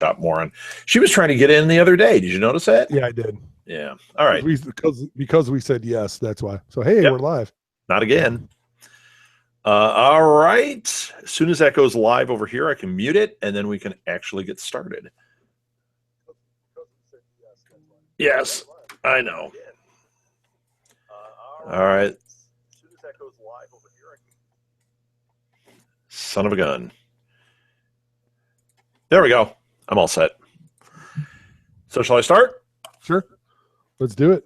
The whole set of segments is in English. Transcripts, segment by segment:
Top moron. She was trying to get in the other day. Did you notice that? Yeah, I did. Yeah. All right. Because we said yes, that's why. So hey, Yep. we're live. Not again. All right. As soon as that goes live over here, I can mute it, and then we can actually get started. Yes, I know. All right. As soon as that goes live over here, son of a gun. There we go. I'm all set. So shall I start? Sure. Let's do it.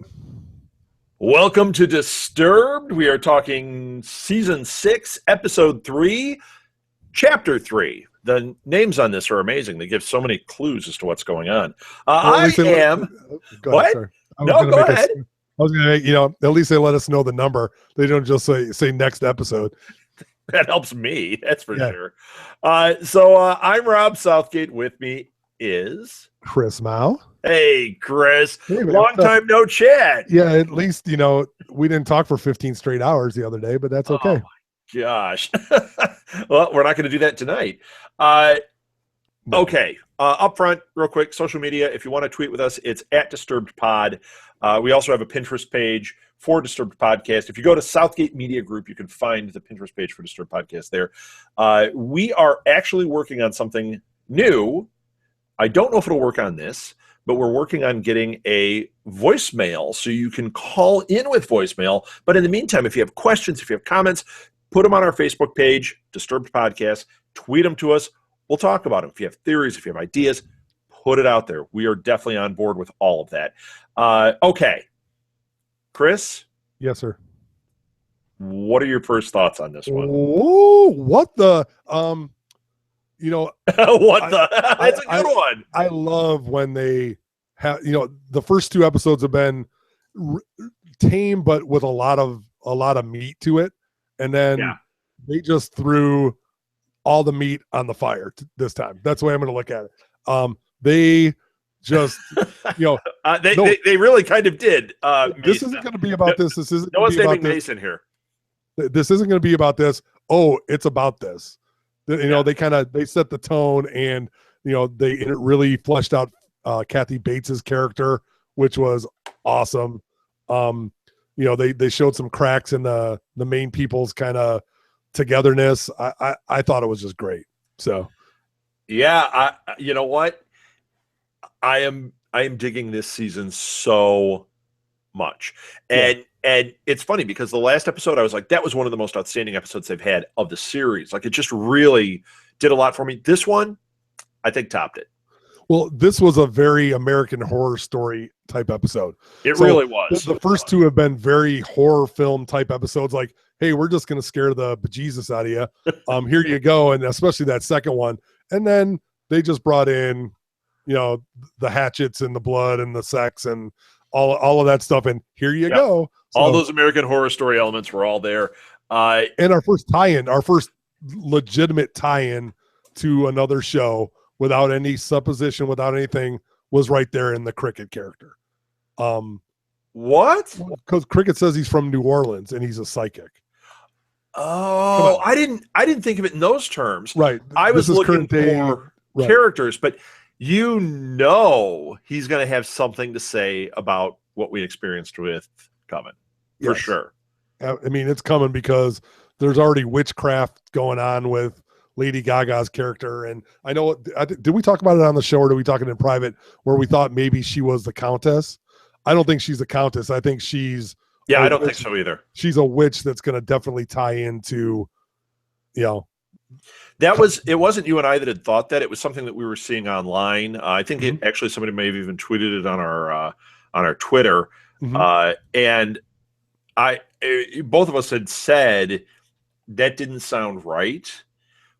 Welcome to Disturbed. We are talking Season 6, Episode 3, Chapter 3. The names on this are amazing. They give so many clues as to what's going on. I am... What? No, go ahead. I was going to make, at least they let us know the number. They don't just say next episode. That helps me. That's for sure. So I'm Rob Southgate. With me is... Chris Mao. Hey, Chris. Hey, long time no chat. Yeah, at least, we didn't talk for 15 straight hours the other day, but that's okay. Oh, my gosh. Well, we're not going to do that tonight. Okay. Up front, real quick, social media. If you want to tweet with us, it's @DisturbedPod. We also have a Pinterest page for Disturbed Podcast. If you go to Southgate Media Group, you can find the Pinterest page for Disturbed Podcast there. We are actually working on something new. I don't know if it'll work on this, but we're working on getting a voicemail so you can call in with voicemail. But in the meantime, if you have questions, if you have comments, put them on our Facebook page, Disturbed Podcast, tweet them to us. We'll talk about them. If you have theories, if you have ideas, put it out there. We are definitely on board with all of that. Okay. Chris? Yes, sir. What are your first thoughts on this one? Oh, what the... what the? That's a good one. I love when they have, the first two episodes have been tame, but with a lot of meat to it, and then they just threw all the meat on the fire this time. That's the way I'm going to look at it. They just, they really kind of did. This isn't going to be about this. This isn't. No one's naming Mason here. This isn't going to be about this. Oh, it's about this. They set the tone, and it really fleshed out Kathy Bates's character, which was awesome. They showed some cracks in the main people's kind of togetherness. I thought it was just great. So yeah, you know what? I am digging this season so much. And it's funny because the last episode, I was like, that was one of the most outstanding episodes they've had of the series. Like, it just really did a lot for me. This one, I think, topped it. Well, this was a very American Horror Story type episode. It really was. The first two have been very horror film type episodes. Like, hey, we're just going to scare the bejesus out of you. Here you go. And especially that second one. And then they just brought in, the hatchets and the blood and the sex and all of that stuff, and here you go. So, all those American Horror Story elements were all there. And our first tie-in, our first legitimate tie-in to another show without any supposition, without anything, was right there in the Cricket character. What? Because Cricket says he's from New Orleans and he's a psychic. Oh, I didn't think of it in those terms. Right. I was looking for characters, but he's going to have something to say about what we experienced with Coven, for sure. I mean, it's coming because there's already witchcraft going on with Lady Gaga's character. And I know, did we talk about it on the show, or did we talk it in private, where we thought maybe she was the Countess? I don't think she's the Countess. I think she's... Yeah, I don't think so either. She's a witch that's going to definitely tie into, It wasn't you and I that had thought that. It was something that we were seeing online. I think actually somebody may have even tweeted it on our Twitter. And both of us had said that didn't sound right,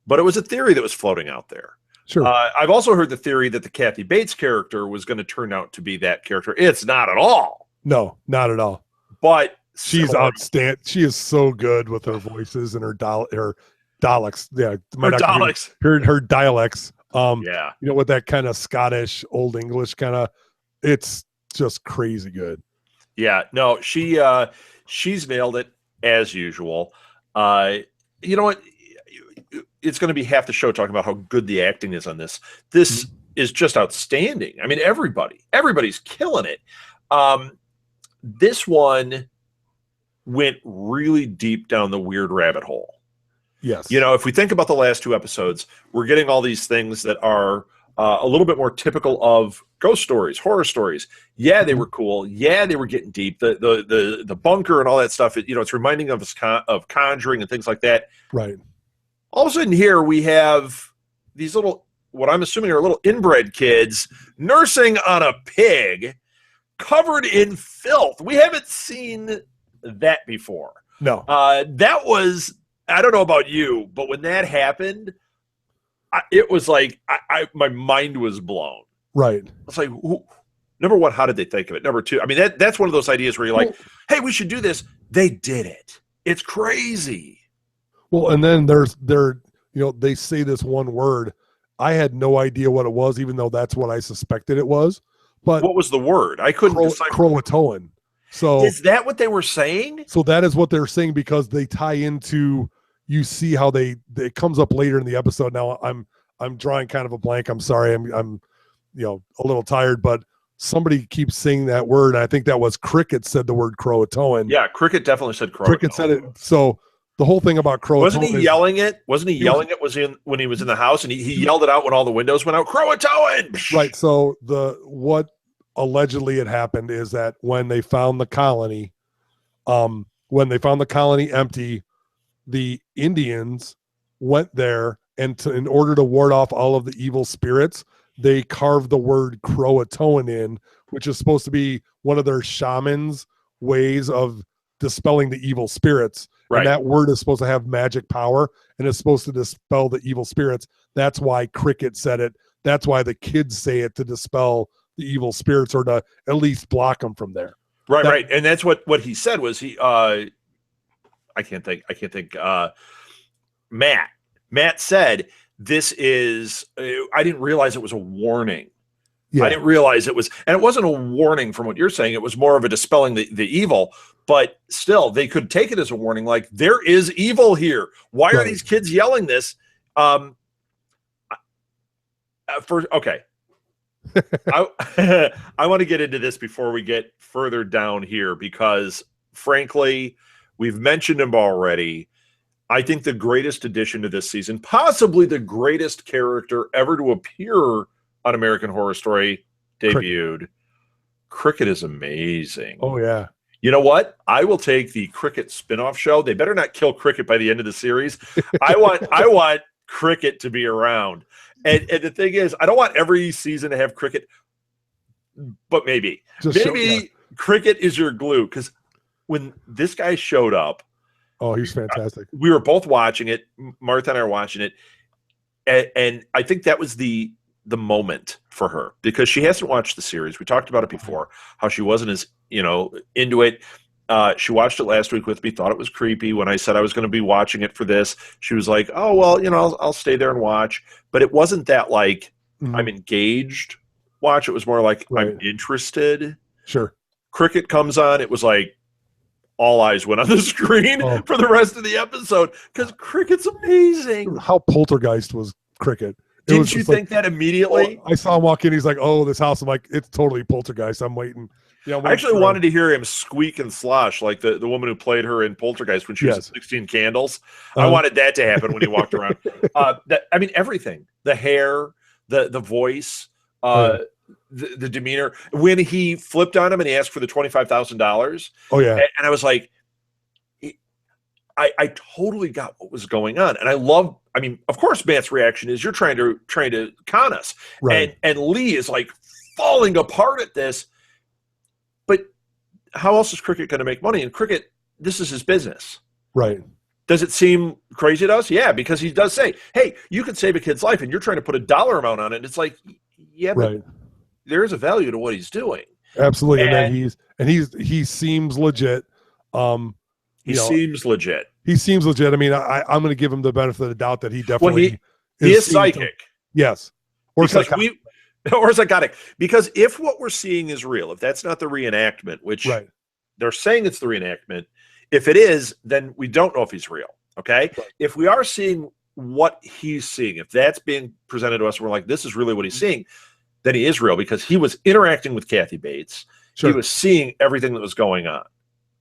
but it was a theory that was floating out there. Sure. I've also heard the theory that the Kathy Bates character was going to turn out to be that character. It's not at all. No, not at all. But she's outstanding. She is so good with her voices and her dialects. Yeah, her dialects. With that kind of Scottish Old English kind of, it's just crazy good. Yeah, no, she's nailed it as usual. You know what? It's going to be half the show talking about how good the acting is on this. This is just outstanding. I mean, everybody's killing it. This one went really deep down the weird rabbit hole. Yes. You know, if we think about the last 2 episodes, we're getting all these things that are a little bit more typical of ghost stories, horror stories. Yeah, they were cool. Yeah, they were getting deep. The bunker and all that stuff. It's reminding us of Conjuring and things like that. Right. All of a sudden, here we have these little, what I'm assuming are little inbred kids nursing on a pig covered in filth. We haven't seen that before. No. That was, I don't know about you, but when that happened, it was like my mind was blown. Right. It's like, number one, how did they think of it? Number two, I mean, that's one of those ideas where you're like, hey, we should do this. They did it. It's crazy. Well, and then they say this one word. I had no idea what it was, even though that's what I suspected it was. But what was the word? I couldn't decipher. Croatoan. So is that what they were saying? So that is what they're saying, because they tie into, you see how it comes up later in the episode. Now I'm drawing kind of a blank. I'm sorry. I'm a little tired, but somebody keeps saying that word. I think that was Cricket said the word Croatoan. Yeah, Cricket definitely said Croatoan. Cricket said it. So the whole thing about Croatoan, wasn't he yelling it? Wasn't he yelling it? When he was in the house, and he yelled it out when all the windows went out? Croatoan. Right. So what allegedly had happened is that when they found the colony, empty, the Indians went there, and in order to ward off all of the evil spirits, they carved the word Croatoan in, which is supposed to be one of their shamans' ways of dispelling the evil spirits. Right. And that word is supposed to have magic power, and it's supposed to dispel the evil spirits. That's why Cricket said it. That's why the kids say it, to dispel the evil spirits, or to at least block them from there. Right, right. And that's what he said was I can't think. Matt said, this is, I didn't realize it was a warning. Yeah. I didn't realize it was, and it wasn't a warning from what you're saying. It was more of a dispelling the evil, but still they could take it as a warning. Like, there is evil here. Why are these kids yelling this? Okay. I want to get into this before we get further down here, because frankly, we've mentioned him already. I think the greatest addition to this season, possibly the greatest character ever to appear on American Horror Story, debuted. Cricket is amazing. Oh, yeah. You know what? I will take the Cricket spinoff show. They better not kill Cricket by the end of the series. I want Cricket to be around. And the thing is, I don't want every season to have Cricket, but maybe Cricket is your glue, because when this guy showed up, oh, he's fantastic. We were both watching it. Martha and I are watching it, and I think that was the moment for her, because she hasn't watched the series. We talked about it before, how she wasn't as into it. She watched it last week with me, thought it was creepy. When I said I was going to be watching it for this, she was like, oh, well, I'll stay there and watch. But it wasn't that like, I'm engaged watch. It was more like, I'm interested. Sure. Cricket comes on. It was like all eyes went on the screen for the rest of the episode, because Cricket's amazing. How poltergeist was Cricket? Didn't you think that immediately? I saw him walk in. He's like, oh, this house. I'm like, it's totally poltergeist. I'm waiting. Yeah, I actually wanted to hear him squeak and slosh like the woman who played her in Poltergeist when she was in 16 Candles. I wanted that to happen when he walked around. Everything. The hair, the voice, the demeanor. When he flipped on him and he asked for the $25,000. Oh, yeah. And I was like, I totally got what was going on. And of course, Matt's reaction is, you're trying to con us. Right. And Lee is like falling apart at this. But how else is Cricket going to make money? And Cricket, this is his business. Right. Does it seem crazy to us? Yeah, because he does say, hey, you could save a kid's life, and you're trying to put a dollar amount on it. And it's like, yeah, but there is a value to what he's doing. Absolutely. And he seems legit. He seems legit. He seems legit. I mean, I'm going to give him the benefit of the doubt that he definitely he is psychic. Yes. Or psychotic. Because if what we're seeing is real, if that's not the reenactment, which they're saying it's the reenactment, if it is, then we don't know if he's real. Okay. Right. If we are seeing what he's seeing. If that's being presented to us, we're like, this is really what he's seeing, then he is real, because he was interacting with Kathy Bates. He was seeing everything that was going on.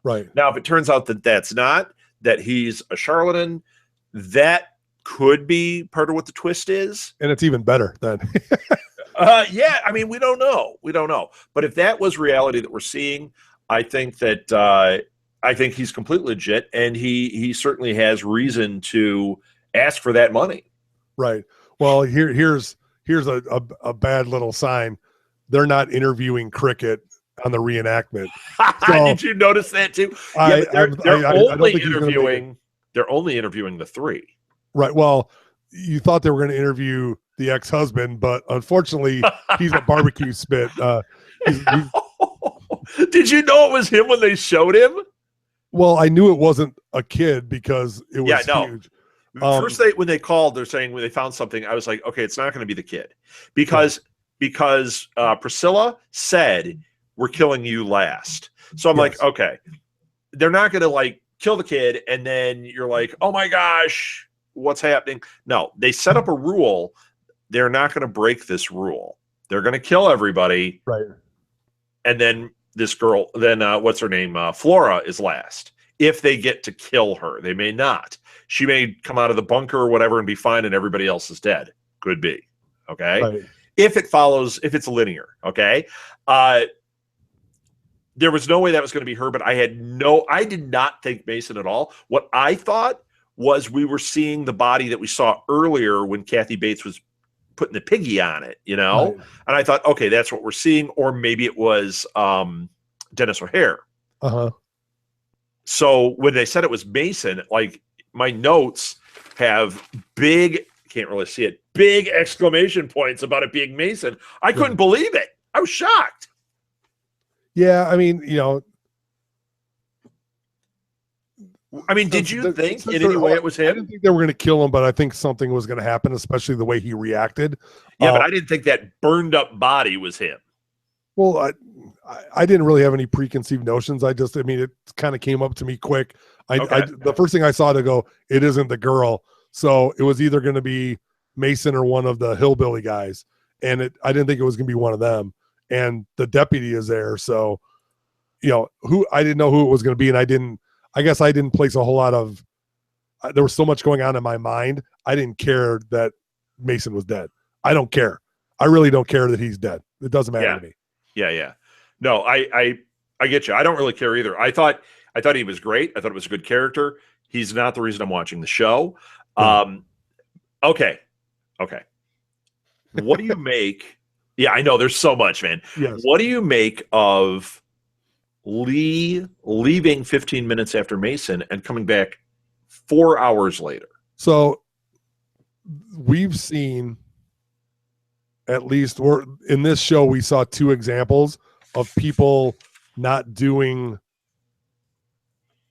Right. Now, if it turns out that that's not, that he's a charlatan, that could be part of what the twist is. And it's even better then. Yeah, I mean, we don't know. We don't know. But if that was reality that we're seeing, I think that I think he's completely legit, and he certainly has reason to ask for that money. Right. Well, here's a bad little sign. They're not interviewing Cricket on the reenactment. So, did you notice that too? Yeah, they're only interviewing the three. Right. Well, you thought they were going to interview the ex-husband, but unfortunately, he's a barbecue spit. Did you know it was him when they showed him? Well, I knew it wasn't a kid because it was huge. First, when they called, they're saying when they found something, I was like, okay, it's not going to be the kid, because Priscilla said, we're killing you last. So I'm like, okay, they're not going to like kill the kid, and then you're like, oh my gosh, what's happening? No, they set up a rule. They're not going to break this rule. They're going to kill everybody. Right. And then this girl, what's her name? Flora is last. If they get to kill her, they may not. She may come out of the bunker or whatever and be fine, and everybody else is dead. Could be. Okay. Right. If it's linear. Okay. There was no way that was going to be her, but I did not think Mason at all. What I thought was we were seeing the body that we saw earlier when Kathy Bates was putting the piggy on it, Right. And I thought, okay, that's what we're seeing, or maybe it was Dennis O'Hare. So when they said it was Mason, like my notes have big exclamation points about it being Mason. I couldn't believe it. I was shocked. Yeah, I mean, did you think in any way it was him? I didn't think they were going to kill him, but I think something was going to happen, especially the way he reacted. Yeah, but I didn't think that burned up body was him. Well, I didn't really have any preconceived notions. It kind of came up to me quick. The first thing I saw to go, it isn't the girl. So it was either going to be Mason or one of the hillbilly guys. And I didn't think it was going to be one of them. And the deputy is there. So, I didn't know who it was going to be. And I guess I didn't place a whole lot of, there was so much going on in my mind. I didn't care that Mason was dead. I don't care. I really don't care that he's dead. It doesn't matter to me. Yeah. No, I get you. I don't really care either. I thought he was great. I thought it was a good character. He's not the reason I'm watching the show. Okay. What do you make? Yeah, I know there's so much, man. Yes. What do you make of Lee leaving 15 minutes after Mason and coming back 4 hours later? So we've seen, at least in this show, we saw two examples of people not doing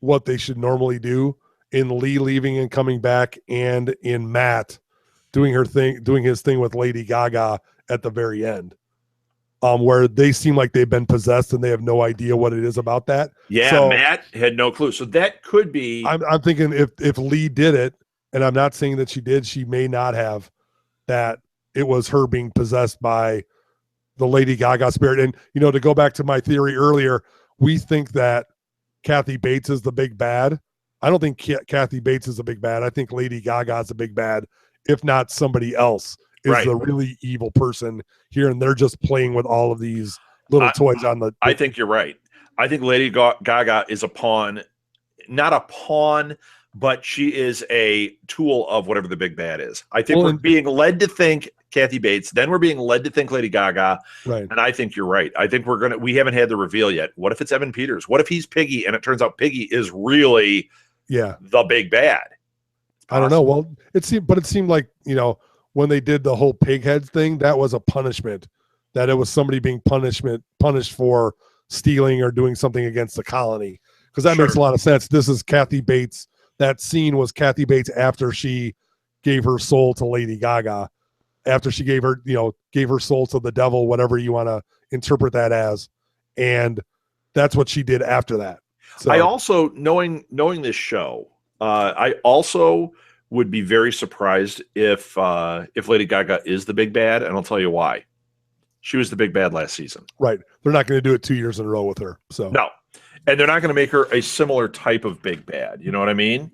what they should normally do, in Lee leaving and coming back, and in Matt doing his thing with Lady Gaga at the very end, where they seem like they've been possessed and they have no idea what it is about that. Yeah, so, Matt had no clue. So that could be. I'm thinking if Lee did it, and I'm not saying that she did, she may not have, that it was her being possessed by the Lady Gaga spirit. And, to go back to my theory earlier, we think that Kathy Bates is the big bad. I don't think Kathy Bates is the big bad. I think Lady Gaga is the big bad, if not somebody else is the really evil person here. And they're just playing with all of these little toys on the. I think you're right. I think Lady Gaga is a pawn, not a pawn, but she is a tool of whatever the big bad is. I think we're being led to think Kathy Bates, then we're being led to think Lady Gaga. Right. And I think you're right. I think we haven't had the reveal yet. What if it's Evan Peters? What if he's Piggy and it turns out Piggy is really the big bad? I don't know. Well, it seemed like, when they did the whole pig heads thing, that was a punishment, that it was somebody being punished for stealing or doing something against the colony. Because that makes a lot of sense. This is Kathy Bates. That scene was Kathy Bates after she gave her soul to Lady Gaga, after she gave her soul to the devil, whatever you want to interpret that as. And that's what she did after that. So I also, knowing this show, I also would be very surprised if Lady Gaga is the big bad, and I'll tell you why. She was the big bad last season. Right. They're not going to do it 2 years in a row with her. So no, and they're not going to make her a similar type of big bad. You know what I mean?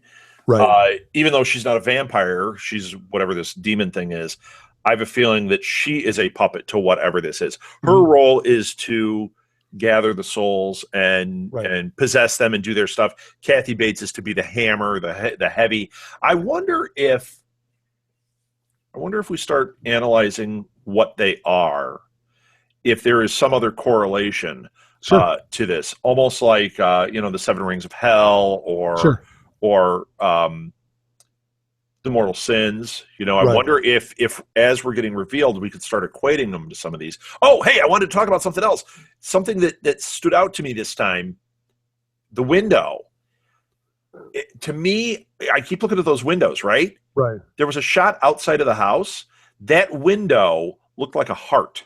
right. Even though she's not a vampire, she's whatever this demon thing is. I have a feeling that she is a puppet to whatever this is. Her role is to gather the souls and possess them and do their stuff. Kathy Bates is to be the hammer, the heavy. I wonder if we start analyzing what they are, if there is some other correlation to this, almost like the Seven Rings of Hell or the Mortal Sins. I wonder if as we're getting revealed, we could start equating them to some of these. Oh, hey, I wanted to talk about something else. Something that stood out to me this time. The window. To me, I keep looking at those windows, right? Right. There was a shot outside of the house. That window looked like a heart.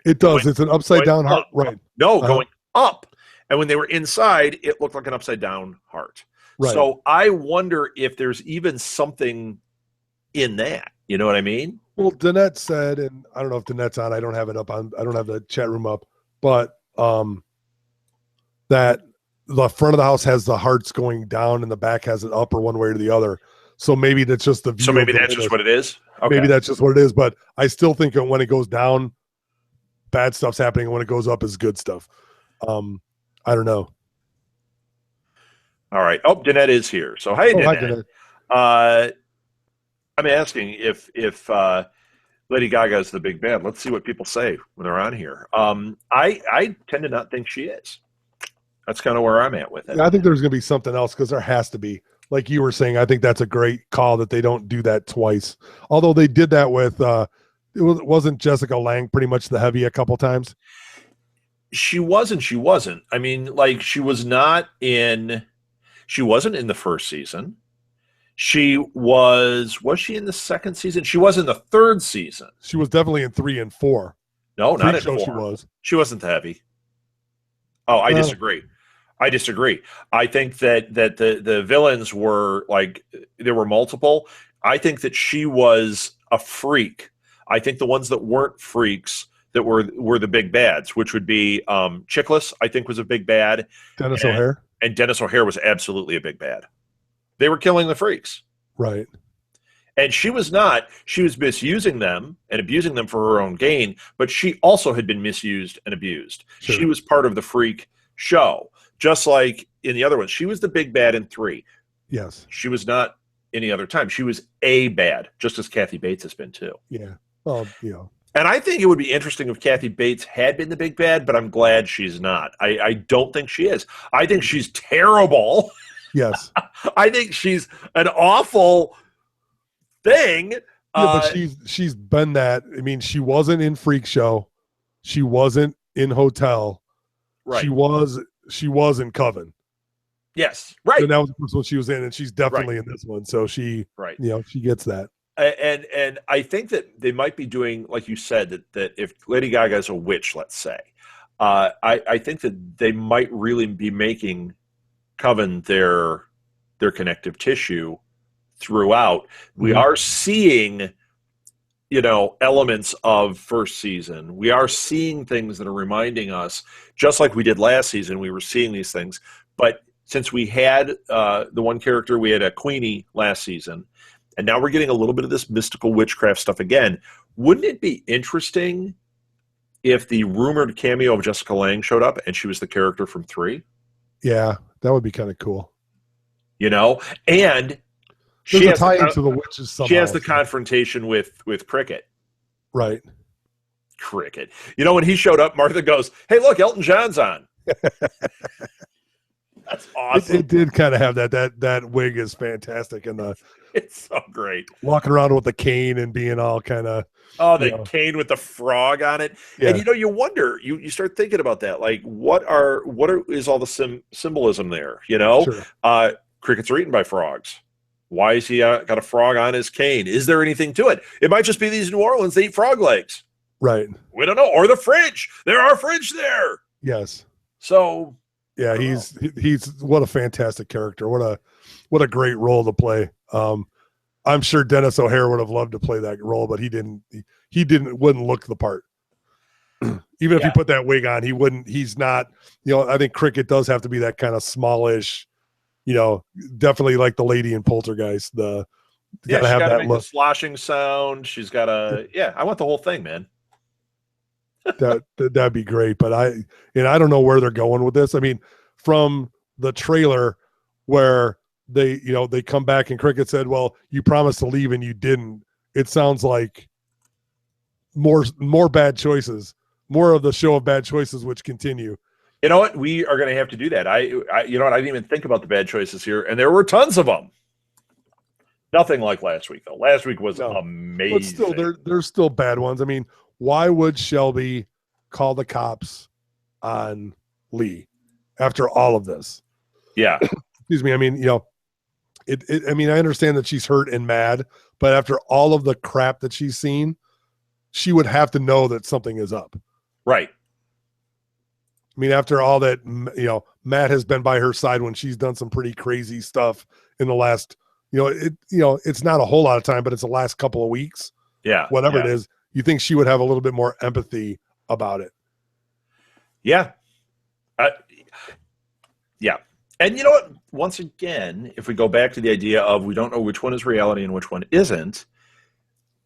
It does. It's an upside down heart. Right. No, going up. And when they were inside, it looked like an upside down heart. Right. So I wonder if there's even something in that. You know what I mean? Well, Danette said, and I don't know if Danette's on. I don't have it up on. I don't have the chat room up, but that the front of the house has the hearts going down, and the back has it up, or one way or the other. So maybe that's just the view. So maybe that's just what it is. Okay. Maybe that's just what it is. But I still think that when it goes down, bad stuff's happening, and when it goes up, is good stuff. I don't know. All right. Oh, Danette is here. So, hey, Danette. Hi, Danette. I'm asking if Lady Gaga is the big bad. Let's see what people say when they're on here. I tend to not think she is. That's kind of where I'm at with it. Yeah, I think there's going to be something else because there has to be. Like you were saying, I think that's a great call that they don't do that twice. Although they did that with wasn't Jessica Lange pretty much the heavy a couple times? She wasn't. I mean, like she wasn't in the first season. She was she in the second season? She was in the third season. She was definitely in 3 and 4. No, not in 4. She wasn't the heavy. Oh, I disagree. I think that the villains were like, there were multiple. I think that she was a freak. I think the ones that weren't freaks that were the big bads, which would be Chickless, I think was a big bad. Dennis O'Hare. And Dennis O'Hare was absolutely a big bad. They were killing the freaks. Right. And she was not. She was misusing them and abusing them for her own gain, but she also had been misused and abused. Sure. She was part of the freak show, just like in the other ones. She was the big bad in 3. Yes. She was not any other time. She was a bad, just as Kathy Bates has been too. Yeah. Well, And I think it would be interesting if Kathy Bates had been the big bad, but I'm glad she's not. I don't think she is. I think she's terrible. Yes. I think she's an awful thing. Yeah, but she's been that. I mean, she wasn't in Freak Show. She wasn't in Hotel. Right. She was in Coven. Yes. Right. And that was the first one she was in, and she's definitely in this one. So she she gets that. And I think that they might be doing, like you said, that if Lady Gaga is a witch, let's say, I think that they might really be making Coven their connective tissue throughout. We are seeing, elements of first season. We are seeing things that are reminding us, just like we did last season, we were seeing these things. But since we had the one character, we had a Queenie last season, and now we're getting a little bit of this mystical witchcraft stuff again. Wouldn't it be interesting if the rumored cameo of Jessica Lange showed up and she was the character from 3? Yeah, that would be kind of cool. And she has tie into the witches somehow. She has the confrontation with Cricket. Right. Cricket. When he showed up, Martha goes, "Hey, look, Elton John's on." That's awesome. It did kind of have that wig is fantastic, and it's so great. Walking around with the cane and being all kind of cane with the frog on it. Yeah. And you wonder, you start thinking about that, like what is all the symbolism there? Sure. Crickets are eaten by frogs. Why is he got a frog on his cane? Is there anything to it? It might just be these New Orleans, they eat frog legs. Right. We don't know. Or the fridge. There are fridge there. Yes. So yeah, he's what a fantastic character. What a great role to play. I'm sure Dennis O'Hare would have loved to play that role, but he didn't. He wouldn't look the part. Even if he put that wig on, he wouldn't. He's not. I think Cricket does have to be that kind of smallish. Definitely like the lady in Poltergeist. Gotta have that make look. The sloshing sound. She's got a. Yeah, I want the whole thing, man. That'd be great, but I don't know where they're going with this. I mean, from the trailer where they come back and Cricket said, "Well, you promised to leave and you didn't." It sounds like more bad choices, more of the show of bad choices, which continue. You know what? We are going to have to do that. You know what? I didn't even think about the bad choices here, and there were tons of them. Nothing like last week, though. Last week was amazing. But still, there's still bad ones. I mean, why would Shelby call the cops on Lee after all of this? Yeah. Excuse me. I mean, I mean, I understand that she's hurt and mad, but after all of the crap that she's seen, she would have to know that something is up. Right. I mean, after all that, Matt has been by her side when she's done some pretty crazy stuff in the last, it's not a whole lot of time, but it's the last couple of weeks. Yeah. Whatever it is, you think she would have a little bit more empathy about it. Yeah. Yeah. And you know what? Once again, if we go back to the idea of we don't know which one is reality and which one isn't,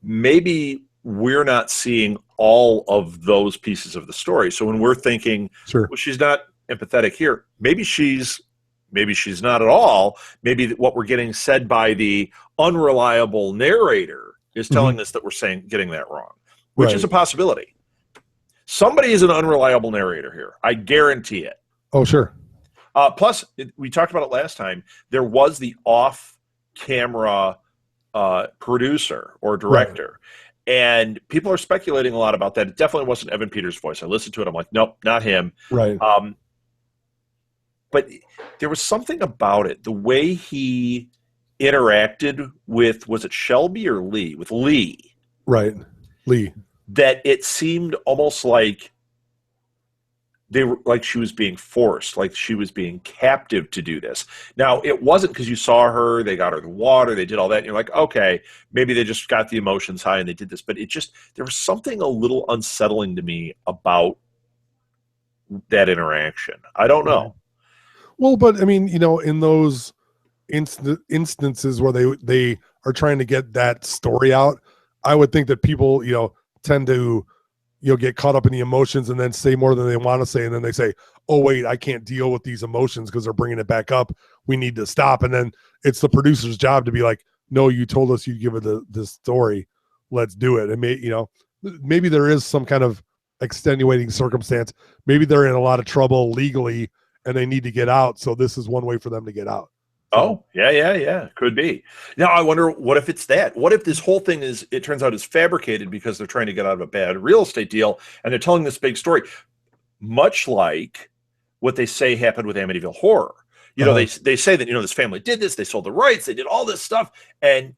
maybe we're not seeing all of those pieces of the story. So when we're thinking, sure, well, she's not empathetic here, maybe she's not at all. Maybe what we're getting said by the unreliable narrator is telling us that we're getting that wrong, which is a possibility. Somebody is an unreliable narrator here. I guarantee it. Oh, sure. Plus, we talked about it last time. There was the off-camera producer or director. Right. And people are speculating a lot about that. It definitely wasn't Evan Peters' voice. I listened to it. I'm like, nope, not him. Right. But there was something about it. The way he interacted with, was it Shelby or Lee? With Lee. Right. Lee. That it seemed almost like she was being forced, like she was being captive to do this. Now, it wasn't because you saw her, they got her the water, they did all that, and you're like, okay, maybe they just got the emotions high and they did this. But there was something a little unsettling to me about that interaction. I don't know. Well, but I mean, in those instances where they are trying to get that story out, I would think that people, tend to get caught up in the emotions and then say more than they want to say. And then they say, oh, wait, I can't deal with these emotions because they're bringing it back up. We need to stop. And then it's the producer's job to be like, no, you told us you'd give it this story. Let's do it. And maybe there is some kind of extenuating circumstance. Maybe they're in a lot of trouble legally and they need to get out. So this is one way for them to get out. Oh, yeah. Could be. Now, I wonder, what if it's that? What if this whole thing it turns out is fabricated because they're trying to get out of a bad real estate deal and they're telling this big story, much like what they say happened with Amityville Horror. They say that, this family did this, they sold the rights, they did all this stuff. And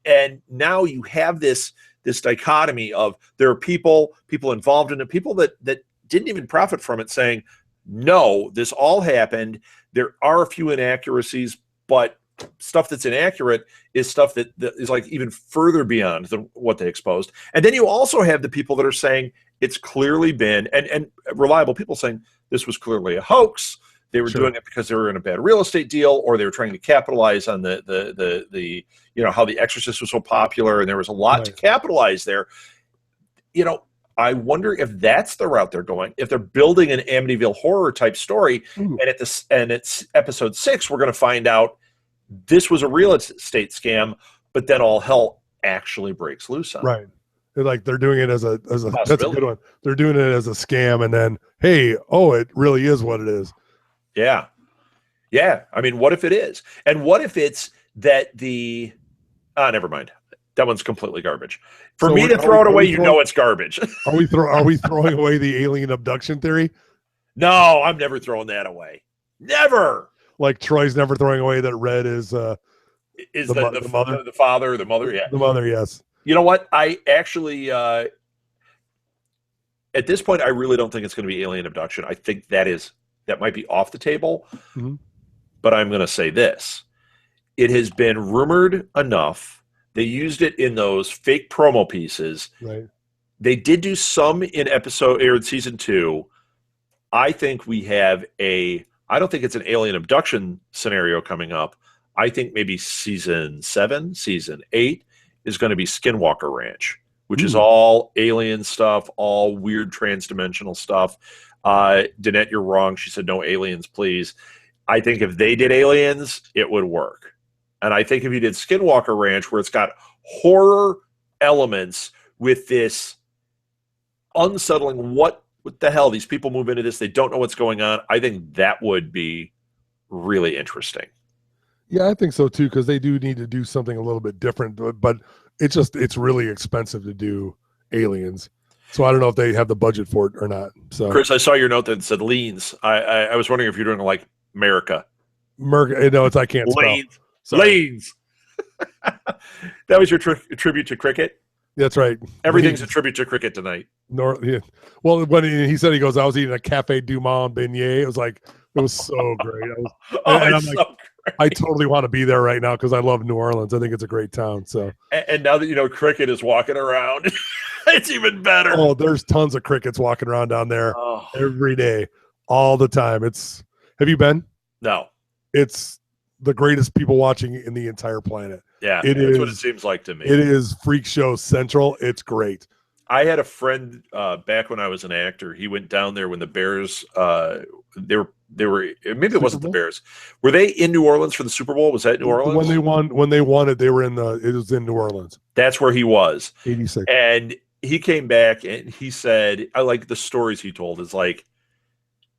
now you have this dichotomy of there are people involved in it, people that didn't even profit from it, saying, no, this all happened. There are a few inaccuracies, but stuff that's inaccurate is stuff that is like even further beyond what they exposed. And then you also have the people that are saying it's clearly been, and reliable people saying this was clearly a hoax. They were doing it because they were in a bad real estate deal, or they were trying to capitalize on the how The Exorcist was so popular, and there was a lot to capitalize there. I wonder if that's the route they're going. If they're building an Amityville Horror type story, and it's episode 6, we're going to find out this was a real estate scam, but then all hell actually breaks loose on. Right. They're doing it as a that's a good one. They're doing it as a scam, and then it really is what it is. Yeah. I mean, what if it is? And what if it's that never mind. That one's completely garbage. For me to throw it away, it's garbage. Are we throwing away the alien abduction theory? No, I'm never throwing that away. Never. Like Troy's never throwing away that Red is the mother, the father, the mother. Yeah, the mother. Yes. You know what? I actually, at this point, I really don't think it's going to be alien abduction. I think that might be off the table. Mm-hmm. But I'm going to say this: it has been rumored enough They used it in those fake promo pieces. Right. They did do some in episode or in season 2. I think we have I don't think it's an alien abduction scenario coming up. I think maybe season 7, season 8 is going to be Skinwalker Ranch, which is all alien stuff, all weird transdimensional stuff. Danette, you're wrong. She said no aliens, please. I think if they did aliens, it would work. And I think if you did Skinwalker Ranch, where it's got horror elements with this unsettling, what the hell, these people move into this, they don't know what's going on. I think that would be really interesting. Yeah, I think so too, because they do need to do something a little bit different, but it's really expensive to do aliens. So I don't know if they have the budget for it or not. So Chris, I saw your note that said leans. I was wondering if you're doing like America. No, I can't Lanes. spell. Lanes. That was your tribute to cricket? That's right. Everything's a tribute to cricket tonight. Yeah. Well, when he said, I was eating a Cafe Du Monde beignet. It was so great. I'm like, I totally want to be there right now because I love New Orleans. I think it's a great town. So, and now that cricket is walking around, it's even better. Oh, there's tons of crickets walking around down there every day, all the time. Have you been? No. It's the greatest people watching in the entire planet. Yeah, that's what it seems like to me. It is freak show central. It's great. I had a friend back when I was an actor. He went down there when the Bears. They were maybe it wasn't the Bears. Were they in New Orleans for the Super Bowl? Was that New Orleans? When they won it, they were it was in New Orleans. That's where he was. 86. And he came back and he said, I like the stories he told. It's like,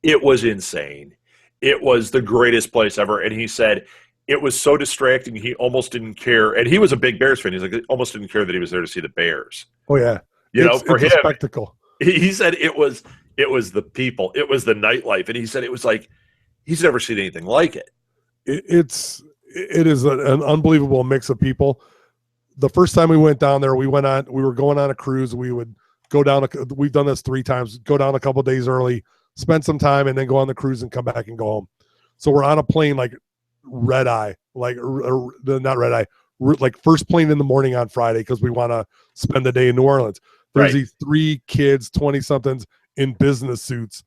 it was insane. It was the greatest place ever. And he said it was so distracting. He almost didn't care. And he was a big Bears fan. He's like, almost didn't care that he was there to see the Bears. Oh yeah. For him, a spectacle. He said it was the people, it was the nightlife. And he said it was like, he's never seen anything like it. It is an unbelievable mix of people. The first time we went down there, we were going on a cruise. We would go down. We've done this 3 times, go down a couple of days early, spend some time, and then go on the cruise and come back and go home. So we're on a plane like red eye, like not red eye, like first plane in the morning on Friday because we want to spend the day in New Orleans. There's these 3 kids, 20-somethings in business suits,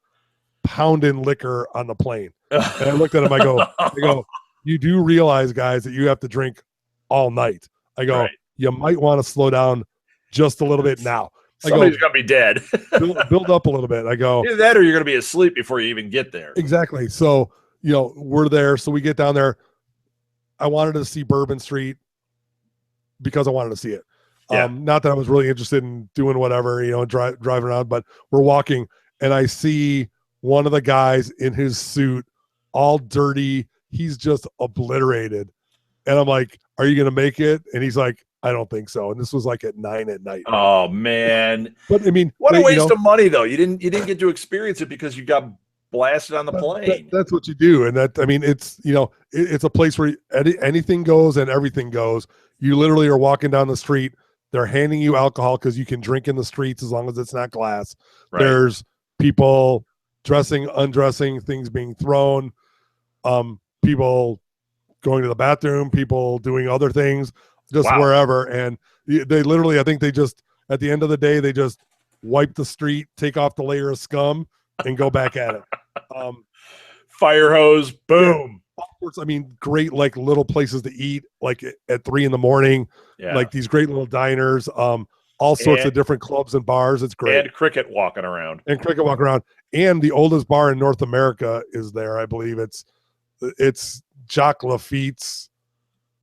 pounding liquor on the plane. And I looked at them. I go, you do realize, guys, that you have to drink all night. I go, you might want to slow down just a little bit now. Somebody's going to be dead. build up a little bit. I go, either that or you're going to be asleep before you even get there. Exactly. So, we're there. So we get down there. I wanted to see Bourbon Street because I wanted to see it. Yeah. Not that I was really interested in doing whatever, driving around, but we're walking and I see one of the guys in his suit, all dirty. He's just obliterated. And I'm like, are you going to make it? And he's like, I don't think so. And this was like at 9 at night. Oh man. But I mean, what a waste of money though. You didn't get to experience it because you got blasted on the plane. That's what you do. And it's, it's a place where anything goes and everything goes. You literally are walking down the street. They're handing you alcohol because you can drink in the streets as long as it's not glass. Right. There's people dressing, undressing, things being thrown, people going to the bathroom, people doing other things, just wherever. And they literally, I think they just, at the end of the day, they just wipe the street, take off the layer of scum, and go back at it. Fire hose, boom. I mean, great, like little places to eat, like at 3 a.m, like these great little diners, all sorts of different clubs and bars. It's great. And cricket walking around. And the oldest bar in North America is there. I believe it's Jacques Lafitte's,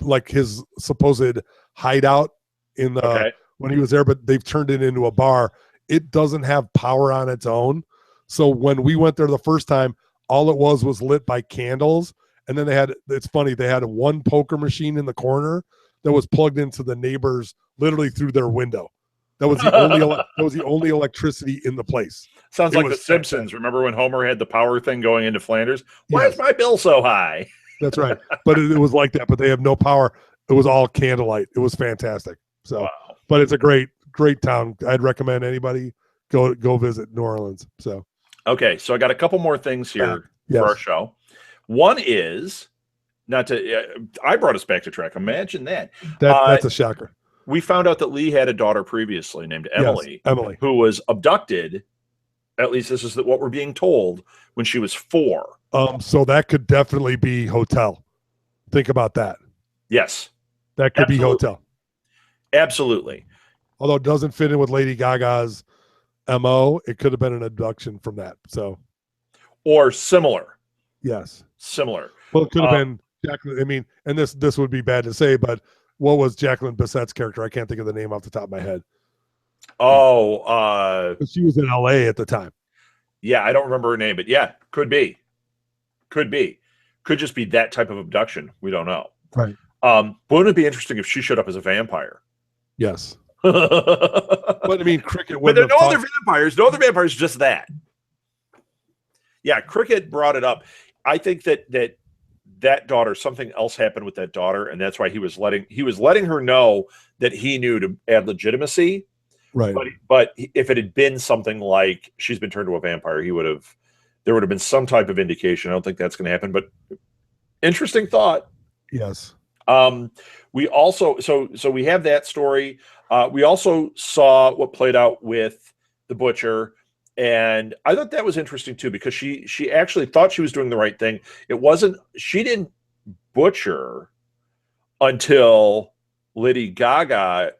like his supposed hideout in the when he was there, but they've turned it into a bar. It doesn't have power on its own. So when we went there the first time, all it was lit by candles. And then it's funny, they had one poker machine in the corner that was plugged into the neighbors literally through their window. That was the only electricity in the place. Sounds like The Simpsons. Remember when Homer had the power thing going into Flanders? Why is my bill so high? That's right. But it was like that, but they have no power. It was all candlelight. It was fantastic. So, But it's a great town. I'd recommend anybody go visit New Orleans. So, okay. So I got a couple more things here for our show. One is not to. I brought us back to track. Imagine that. That's a shocker. We found out that Lee had a daughter previously named Emily, yes, Emily, who was abducted. At least this is what we're being told, when she was 4. So that could definitely be Hotel. Think about that. Yes, that could be Hotel. Absolutely. Although it doesn't fit in with Lady Gaga's MO, it could have been an abduction from that. So, or similar. Yes, similar. Well, it could have been Jacqueline. I mean, and this would be bad to say, but what was Jacqueline Bissett's character? I can't think of the name off the top of my head. Oh, she was in LA at the time. Yeah, I don't remember her name, but yeah, could be. Could just be that type of abduction. We don't know. Right. Wouldn't it be interesting if she showed up as a vampire? Yes. But I mean, Cricket. But there are no other vampires. No other vampires. Just that. Yeah, Cricket brought it up. I think that daughter, something else happened with that daughter, and that's why he was letting her know that he knew to add legitimacy. Right. But if it had been something like she's been turned to a vampire, there would have been some type of indication. I don't think that's going to happen. But interesting thought. Yes. We also so we have that story. We also saw what played out with the butcher, and I thought that was interesting too, because she actually thought she was doing the right thing. She didn't butcher until Lady Gaga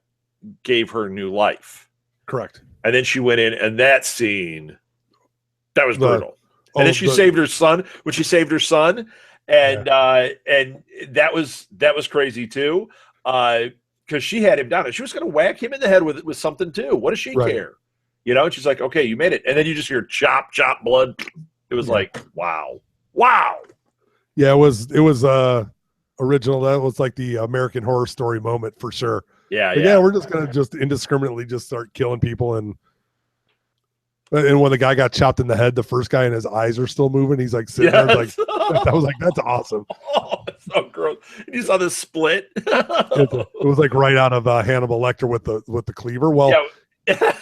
gave her new life. Correct. And then she went in, and that scene, that was brutal. And then she saved her son. When she saved her son, and that was crazy too, because she had him down, and she was going to whack him in the head with something too. What does she care? And she's like, okay, you made it. And then you just hear chop, chop, blood. It was like, wow. Yeah, it was original. That was like the American Horror Story moment for sure. Yeah, we're just gonna just indiscriminately just start killing people, and when the guy got chopped in the head, the first guy, and his eyes are still moving, he's like sitting there like that was like, that's awesome. Oh, it's so gross. And you saw this split. It was like right out of Hannibal Lecter with the cleaver. Well, yeah.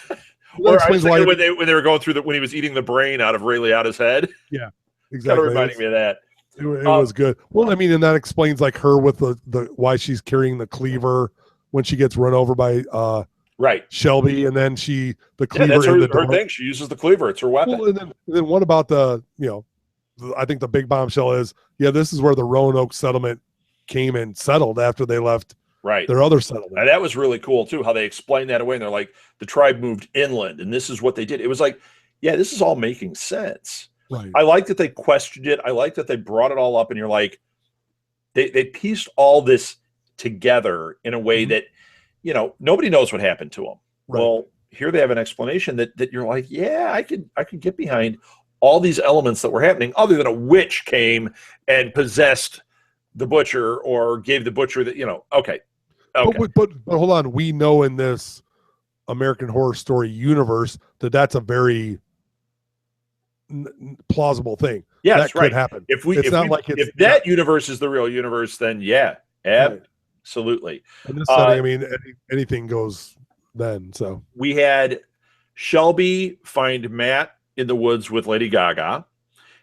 Or I was thinking when they were going through when he was eating the brain out of Ray Liotta's head. Yeah, exactly. Kind of reminding me of that. It was good. Well, I mean, and that explains like her with the why she's carrying the cleaver when she gets run over by Shelby, and then the cleaver. That's her thing. She uses the cleaver. It's her weapon. Well, and then what about I think the big bombshell is this is where the Roanoke settlement came and settled after they left their other settlement. And that was really cool too, how they explained that away, and they're like, the tribe moved inland, and this is what they did. It was like, this is all making sense. Right. I like that they questioned it. I like that they brought it all up, and you're like, they pieced all this together in a way that nobody knows what happened to them. Right. Well, here they have an explanation that you're like, I could get behind all these elements that were happening, other than a witch came and possessed the butcher or gave the butcher that okay. But hold on, we know in this American Horror Story universe that's a very plausible thing. Yeah, that could happen. If that universe is the real universe, then absolutely. In this setting, I mean, anything goes then. So we had Shelby find Matt in the woods with Lady Gaga,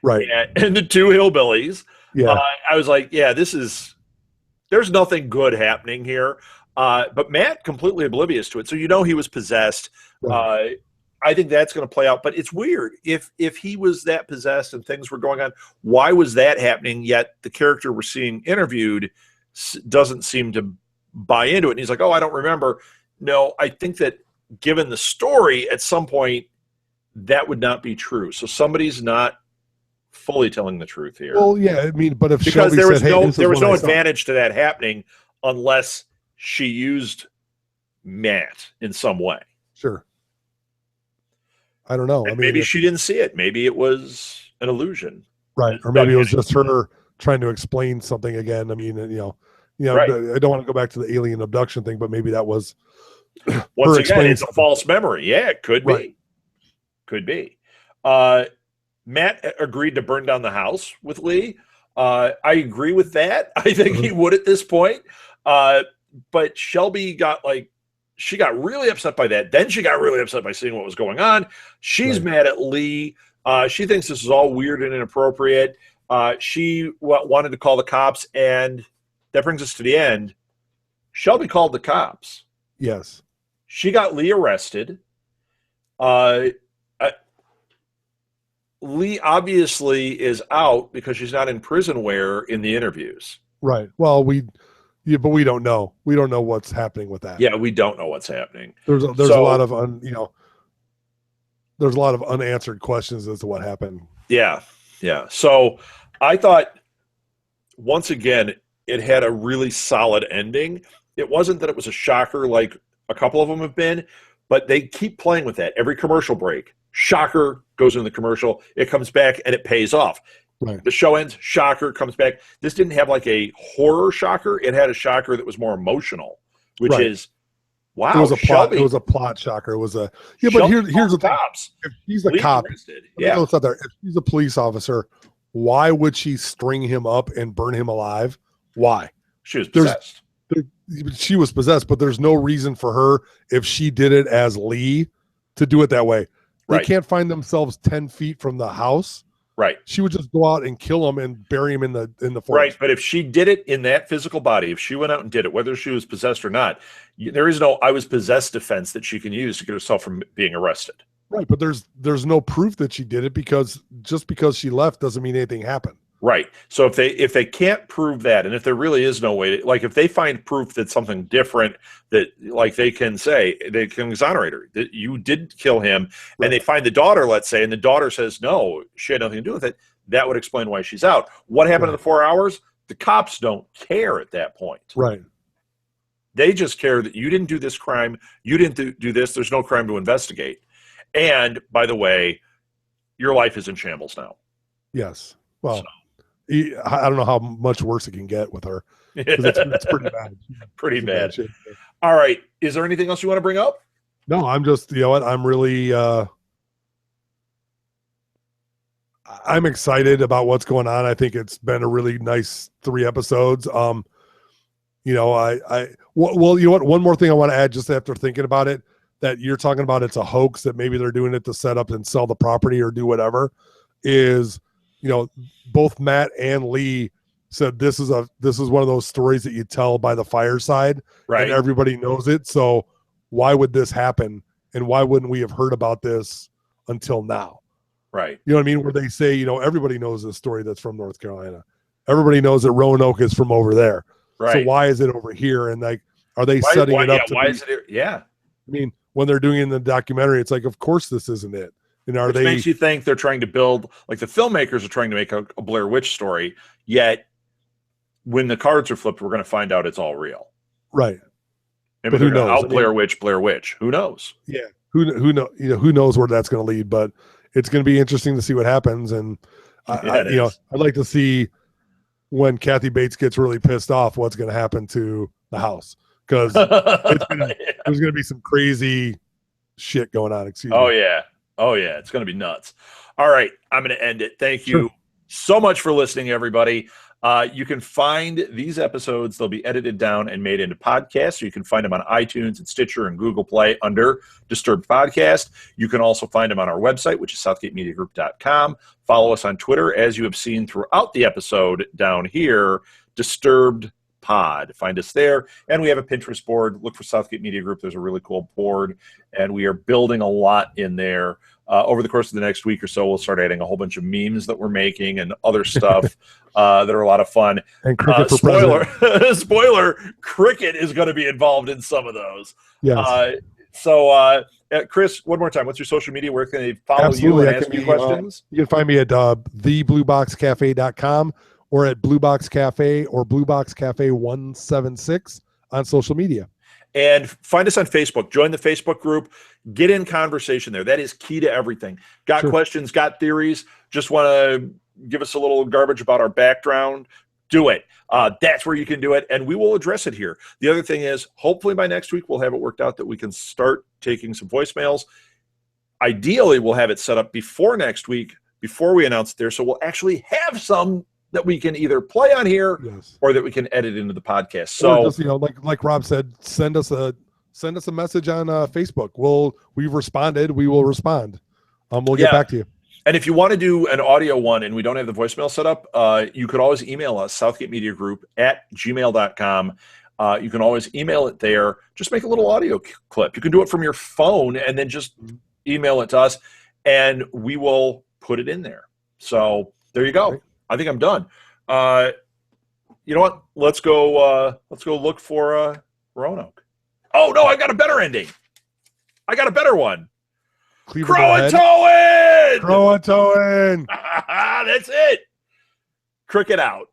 right, and the two hillbillies. Yeah, I was like, there's nothing good happening here. But Matt completely oblivious to it, so he was possessed. Right. I think that's going to play out, but it's weird if he was that possessed and things were going on. Why was that happening? Yet the character we're seeing interviewed doesn't seem to buy into it. And he's like, "Oh, I don't remember." No, I think that given the story, at some point that would not be true. So somebody's not fully telling the truth here. Well, yeah, I mean, but if because Shelby there was said, there was no advantage to that happening unless she used Matt in some way. Sure. I don't know. I mean, maybe she didn't see it. Maybe it was an illusion. Right. Or maybe it was just her trying to explain something again. I mean, right. I don't want to go back to the alien abduction thing, but maybe that was once again, it's a false memory. Yeah, it could be. Right. Could be. Matt agreed to burn down the house with Lee. I agree with that. I think he would at this point. But Shelby got really upset by that. Then she got really upset by seeing what was going on. She's mad at Lee. She thinks this is all weird and inappropriate. She wanted to call the cops, and that brings us to the end. Shelby called the cops. Yes. She got Lee arrested. Lee obviously is out because she's not in prison wear in the interviews. Right. Well, but we don't know. We don't know what's happening with that. Yeah, we don't know what's happening. There's a lot of there's a lot of unanswered questions as to what happened. Yeah. So I thought, once again, it had a really solid ending. It wasn't that it was a shocker like a couple of them have been, but they keep playing with that. Every commercial break, shocker, goes into the commercial, it comes back, and it pays off. Right. The show ends, shocker, comes back. This didn't have like a horror shocker. It had a shocker that was more emotional, which is, wow. It was a Shelby, plot. It was a plot shocker. It was a But here's the thing. Cops. If she's a cop, if she's a police officer, why would she string him up and burn him alive? Why? She was possessed. She was possessed, but there's no reason for her, if she did it as Lee, to do it that way. They can't find themselves 10 feet from the house. Right. She would just go out and kill him and bury him in the forest. Right. But if she did it in that physical body, if she went out and did it, whether she was possessed or not, there is no "I was possessed" defense that she can use to get herself from being arrested. Right. But there's no proof that she did it, because just because she left doesn't mean anything happened. Right. So if they can't prove that, and if there really is no way, like if they find proof that something different, that like they can say, they can exonerate her, that you did kill him, and they find the daughter, let's say, and the daughter says no, she had nothing to do with it, that would explain why she's out. What happened in the 4 hours? The cops don't care at that point. Right. They just care that you didn't do this crime, you didn't do this, there's no crime to investigate. And by the way, your life is in shambles now. Yes. Well, so. I don't know how much worse it can get with her. It's pretty bad. Pretty bad. All right. Is there anything else you want to bring up? No, I'm just, you know what? I'm really, I'm excited about what's going on. I think it's been a really nice 3 episodes. Well, you know what? One more thing I want to add, just after thinking about it, that you're talking about, it's a hoax, that maybe they're doing it to set up and sell the property or do whatever, is, both Matt and Lee said this is one of those stories that you tell by the fireside, right? And everybody knows it. So why would this happen? And why wouldn't we have heard about this until now? Right. You know what I mean? Where they say, everybody knows this story that's from North Carolina. Everybody knows that Roanoke is from over there. Right. So why is it over here? And like, are they setting it up? Why is it here? Yeah. I mean, when they're doing it in the documentary, it's like, of course this isn't it. Which makes you think they're trying to build, like the filmmakers are trying to make a Blair Witch story, yet when the cards are flipped, we're going to find out it's all real. Right. Maybe they're going to out Blair Witch. Who knows? Yeah. Who knows where that's going to lead, but it's going to be interesting to see what happens. And I'd like to see when Kathy Bates gets really pissed off, what's going to happen to the house. Because there's going to be some crazy shit going on. Oh, yeah. It's going to be nuts. All right. I'm going to end it. Thank you so much for listening, everybody. You can find these episodes. They'll be edited down and made into podcasts. So you can find them on iTunes and Stitcher and Google Play under Disturbed Podcast. You can also find them on our website, which is southgatemediagroup.com. Follow us on Twitter, as you have seen throughout the episode down here, Disturbed Pod. Find us there. And we have a Pinterest board. Look for Southgate Media Group. There's a really cool board, and we are building a lot in there. Over the course of the next week or so, we'll start adding a whole bunch of memes that we're making and other stuff that are a lot of fun. And Cricket for spoiler, Cricket is going to be involved in some of those. Yes. Chris, one more time, what's your social media? Where can they follow Absolutely. you and ask you questions? You can find me at theblueboxcafe.com or at Blue Box Cafe or Blue Box Cafe 176 on social media. And find us on Facebook. Join the Facebook group. Get in conversation there. That is key to everything. Got questions, got theories, just want to give us a little garbage about our background, do it. That's where you can do it, and we will address it here. The other thing is, hopefully by next week, we'll have it worked out that we can start taking some voicemails. Ideally, we'll have it set up before next week, before we announce it there, so we'll actually have some that we can either play on here or that we can edit into the podcast. So, just, like Rob said, send us a message on Facebook. We've responded. We will respond. We'll get back to you. And if you want to do an audio one and we don't have the voicemail set up, you could always email us, southgatemediagroup@gmail.com. You can always email it there. Just make a little audio clip. You can do it from your phone and then just email it to us, and we will put it in there. So there you go. I think I'm done. You know what? Let's go look for Roanoke. Oh, no, I got a better ending. I got a better one. Croatoan! Croatoan! That's it. Cricket out.